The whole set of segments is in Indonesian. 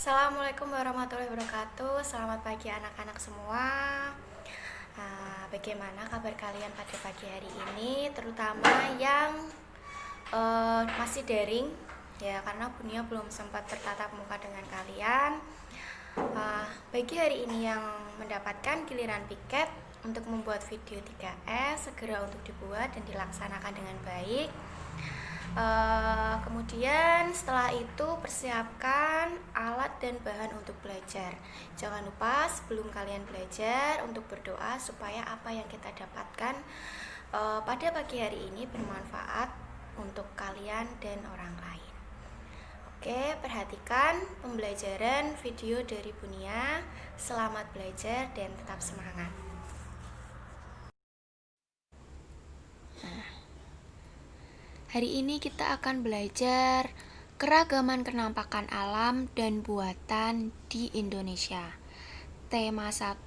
Assalamualaikum warahmatullahi wabarakatuh. Selamat pagi anak-anak semua. Bagaimana kabar kalian pada pagi hari ini, terutama yang masih daring ya, karena Bunia belum sempat bertatap muka dengan kalian. Bagi hari ini yang mendapatkan giliran piket untuk membuat video 3S, segera untuk dibuat dan dilaksanakan dengan baik. Kemudian setelah itu persiapkan alat dan bahan untuk belajar. Jangan lupa sebelum kalian belajar untuk berdoa supaya apa yang kita dapatkan pada pagi hari ini bermanfaat untuk kalian dan orang lain. Oke, perhatikan pembelajaran video dari Bunia. Selamat belajar dan tetap semangat. Hari ini kita akan belajar keragaman kenampakan alam dan buatan di Indonesia. Tema 1,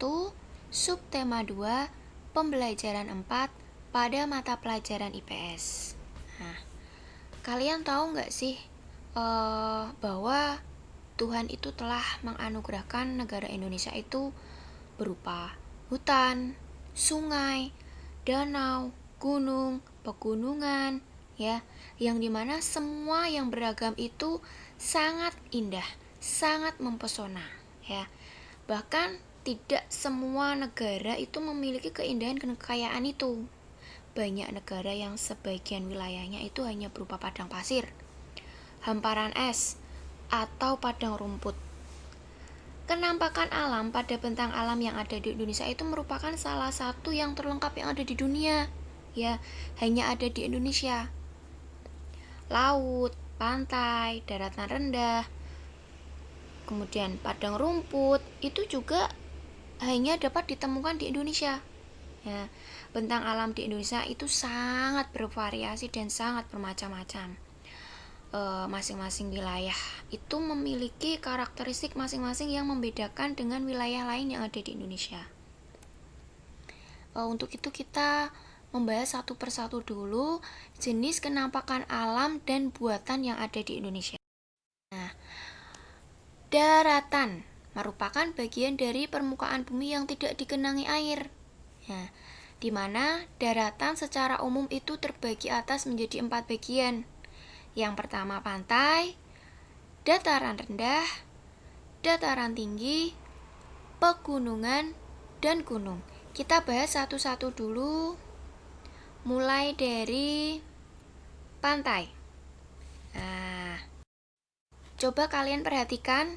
subtema 2, pembelajaran 4 pada mata pelajaran IPS. Nah, kalian tahu nggak sih bahwa Tuhan itu telah menganugerahkan negara Indonesia itu berupa hutan, sungai, danau, gunung, pegunungan, ya, yang dimana semua yang beragam itu sangat indah, sangat mempesona, ya. Bahkan tidak semua negara itu memiliki keindahan dan kekayaan itu. Banyak negara yang sebagian wilayahnya itu hanya berupa padang pasir, hamparan es, atau padang rumput. Kenampakan alam pada bentang alam yang ada di Indonesia itu merupakan salah satu yang terlengkap yang ada di dunia, ya, hanya ada di Indonesia. Laut, pantai, daratan rendah, kemudian padang rumput itu juga hanya dapat ditemukan di Indonesia. Ya, bentang alam di Indonesia itu sangat bervariasi dan sangat bermacam-macam. Masing-masing wilayah itu memiliki karakteristik masing-masing yang membedakan dengan wilayah lain yang ada di Indonesia. Untuk itu kita membahas satu persatu dulu jenis kenampakan alam dan buatan yang ada di Indonesia. Nah, daratan merupakan bagian dari permukaan bumi yang tidak digenangi air. Nah, di mana daratan secara umum itu terbagi atas menjadi 4 bagian. Yang pertama pantai, dataran rendah, dataran tinggi, pegunungan, dan gunung. Kita bahas satu-satu dulu. Mulai dari pantai. Nah, coba kalian perhatikan,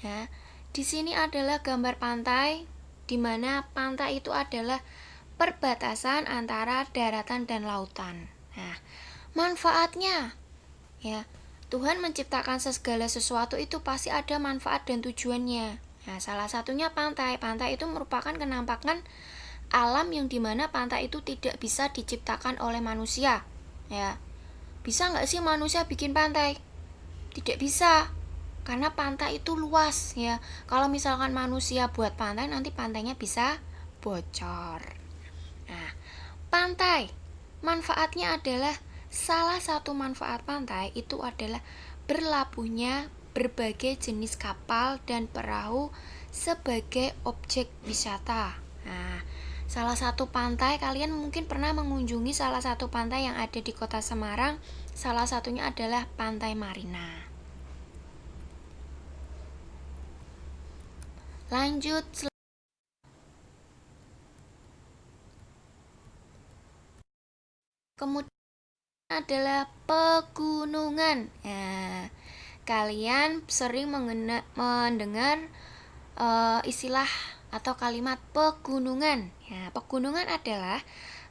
ya. Di sini adalah gambar pantai, di mana pantai itu adalah perbatasan antara daratan dan lautan. Nah, manfaatnya, ya, Tuhan menciptakan segala sesuatu itu pasti ada manfaat dan tujuannya. Nah, salah satunya pantai. Pantai itu merupakan kenampakan alam yang dimana pantai itu tidak bisa diciptakan oleh manusia, ya. Bisa nggak sih manusia bikin pantai? Tidak bisa, karena pantai itu luas, ya. Kalau misalkan manusia buat pantai, nanti pantainya bisa bocor. Nah, pantai manfaatnya adalah, salah satu manfaat pantai itu adalah berlabuhnya berbagai jenis kapal dan perahu sebagai objek wisata. Nah, salah satu pantai, kalian mungkin pernah mengunjungi salah satu pantai yang ada di kota Semarang. Salah satunya adalah Pantai Marina. Lanjut. Kemudian adalah pegunungan. Nah, kalian sering mendengar istilah atau kalimat pegunungan. Ya, pegunungan adalah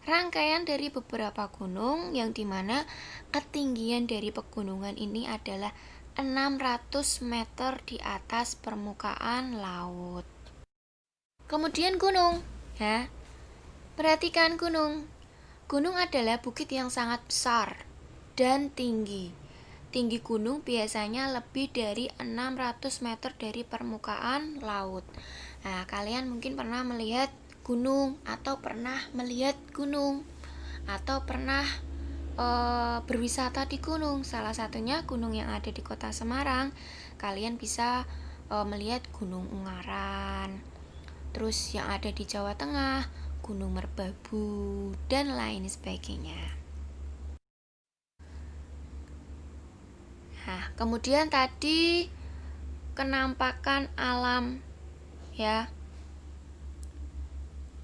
rangkaian dari beberapa gunung yang dimana ketinggian dari pegunungan ini adalah 600 meter di atas permukaan laut. Kemudian gunung, ya. Perhatikan gunung. Gunung adalah bukit yang sangat besar dan tinggi. Tinggi gunung biasanya lebih dari 600 meter dari permukaan laut. Nah, kalian mungkin pernah melihat gunung atau pernah melihat gunung atau pernah berwisata di gunung. Salah satunya gunung yang ada di kota Semarang. Kalian bisa melihat Gunung Ungaran. Terus yang ada di Jawa Tengah, Gunung Merbabu, dan lain sebagainya. Nah, kemudian tadi kenampakan alam ya.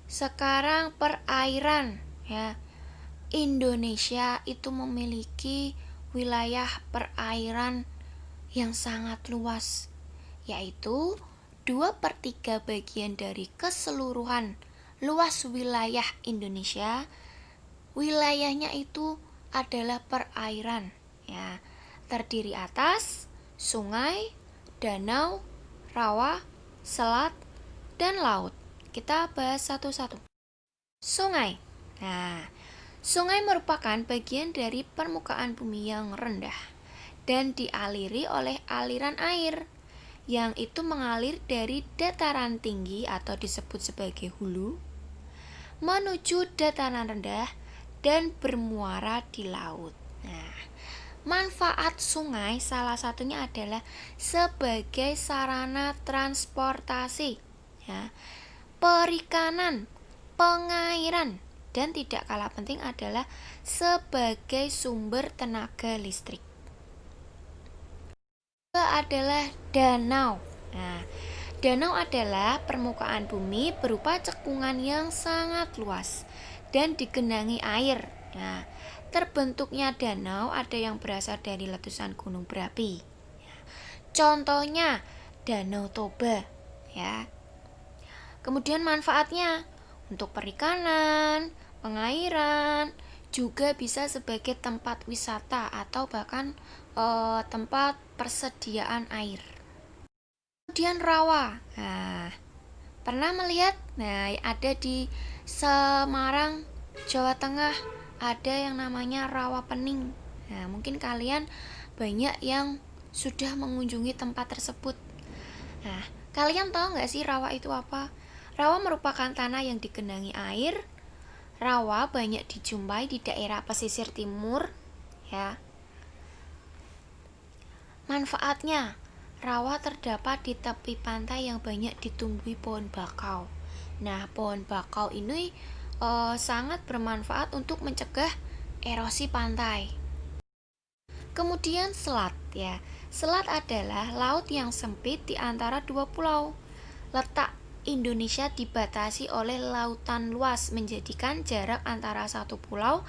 Sekarang perairan ya. Indonesia itu memiliki wilayah perairan yang sangat luas, yaitu 2/3 bagian dari keseluruhan luas wilayah Indonesia. Wilayahnya itu adalah perairan ya, terdiri atas sungai, danau, rawa, selat, dan laut. Kita bahas satu-satu. Sungai. Nah, sungai merupakan bagian dari permukaan bumi yang rendah dan dialiri oleh aliran air yang itu mengalir dari dataran tinggi atau disebut sebagai hulu menuju dataran rendah dan bermuara di laut. Nah, manfaat sungai salah satunya adalah sebagai sarana transportasi ya, perikanan, pengairan, dan tidak kalah penting adalah sebagai sumber tenaga listrik. Kedua adalah danau. Nah, danau adalah permukaan bumi berupa cekungan yang sangat luas dan digenangi air. Nah, terbentuknya danau ada yang berasal dari letusan gunung berapi. Contohnya Danau Toba ya. Kemudian manfaatnya untuk perikanan, pengairan, juga bisa sebagai tempat wisata atau bahkan tempat persediaan air. Kemudian rawa. Nah, pernah melihat? Nah, ada di Semarang, Jawa Tengah, ada yang namanya Rawa Pening. Nah, mungkin kalian banyak yang sudah mengunjungi tempat tersebut. Nah, kalian tahu nggak sih rawa itu apa? Rawa merupakan tanah yang digenangi air. Rawa banyak dijumpai di daerah pesisir timur ya. Manfaatnya, rawa terdapat di tepi pantai yang banyak ditumbuhi pohon bakau. Nah, pohon bakau ini sangat bermanfaat untuk mencegah erosi pantai. Kemudian selat ya. Selat adalah laut yang sempit di antara dua pulau. Letak Indonesia dibatasi oleh lautan luas, menjadikan jarak antara satu pulau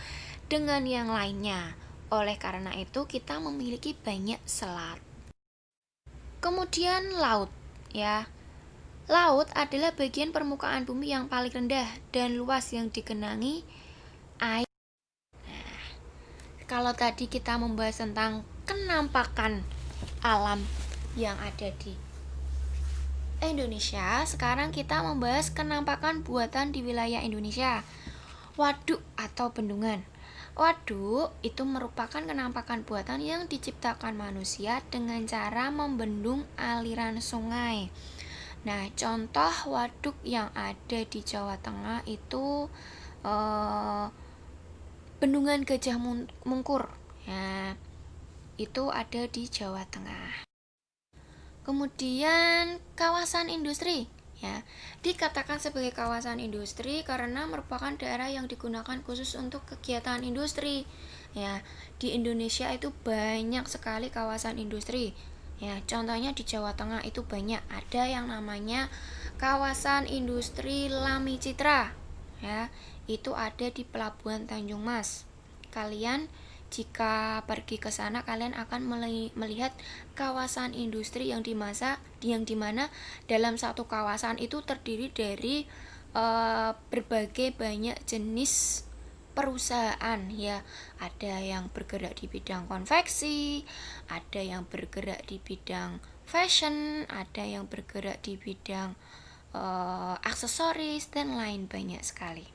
dengan yang lainnya. Oleh karena itu, kita memiliki banyak selat. Kemudian laut ya. Laut adalah bagian permukaan bumi yang paling rendah dan luas yang digenangi air. Nah, kalau tadi kita membahas tentang kenampakan alam yang ada di Indonesia, sekarang kita membahas kenampakan buatan di wilayah Indonesia. Waduk atau bendungan. Waduk itu merupakan kenampakan buatan yang diciptakan manusia dengan cara membendung aliran sungai. Nah, contoh waduk yang ada di Jawa Tengah itu Bendungan Gajah Mungkur. Ya, itu ada di Jawa Tengah. Kemudian kawasan industri ya, dikatakan sebagai kawasan industri karena merupakan daerah yang digunakan khusus untuk kegiatan industri ya. Di Indonesia itu banyak sekali kawasan industri ya, contohnya di Jawa Tengah itu banyak, ada yang namanya kawasan industri Lami Citra ya, itu ada di Pelabuhan Tanjung Mas. Kalian jika pergi ke sana, kalian akan melihat kawasan industri yang dimana dalam satu kawasan itu terdiri dari berbagai banyak jenis perusahaan ya. Ada yang bergerak di bidang konveksi, ada yang bergerak di bidang fashion, ada yang bergerak di bidang aksesoris, dan lain banyak sekali.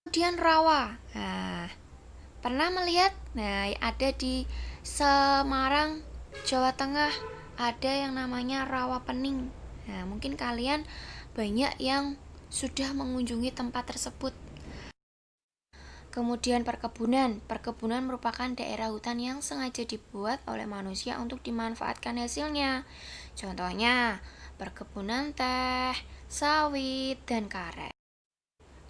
Kemudian rawa. Nah, pernah melihat? Nah, ada di Semarang, Jawa Tengah, ada yang namanya Rawa Pening. Nah, mungkin kalian banyak yang sudah mengunjungi tempat tersebut. Kemudian perkebunan. Perkebunan merupakan daerah hutan yang sengaja dibuat oleh manusia untuk dimanfaatkan hasilnya. Contohnya, perkebunan teh, sawit, dan karet.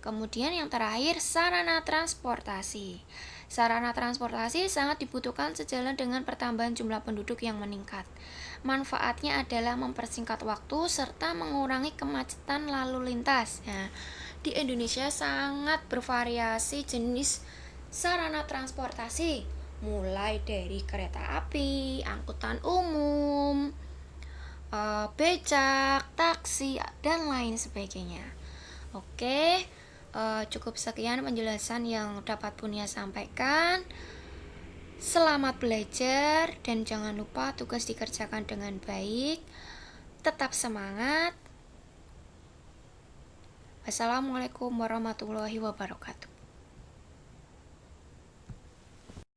Kemudian yang terakhir, sarana transportasi. Sarana transportasi sangat dibutuhkan sejalan dengan pertambahan jumlah penduduk yang meningkat. Manfaatnya adalah mempersingkat waktu serta mengurangi kemacetan lalu lintas. Nah, di Indonesia sangat bervariasi jenis sarana transportasi, mulai dari kereta api, angkutan umum, becak, taksi, dan lain sebagainya. Oke, cukup sekian penjelasan yang dapat Bunia sampaikan. Selamat belajar dan jangan lupa tugas dikerjakan dengan baik. Tetap semangat. Wassalamualaikum warahmatullahi wabarakatuh.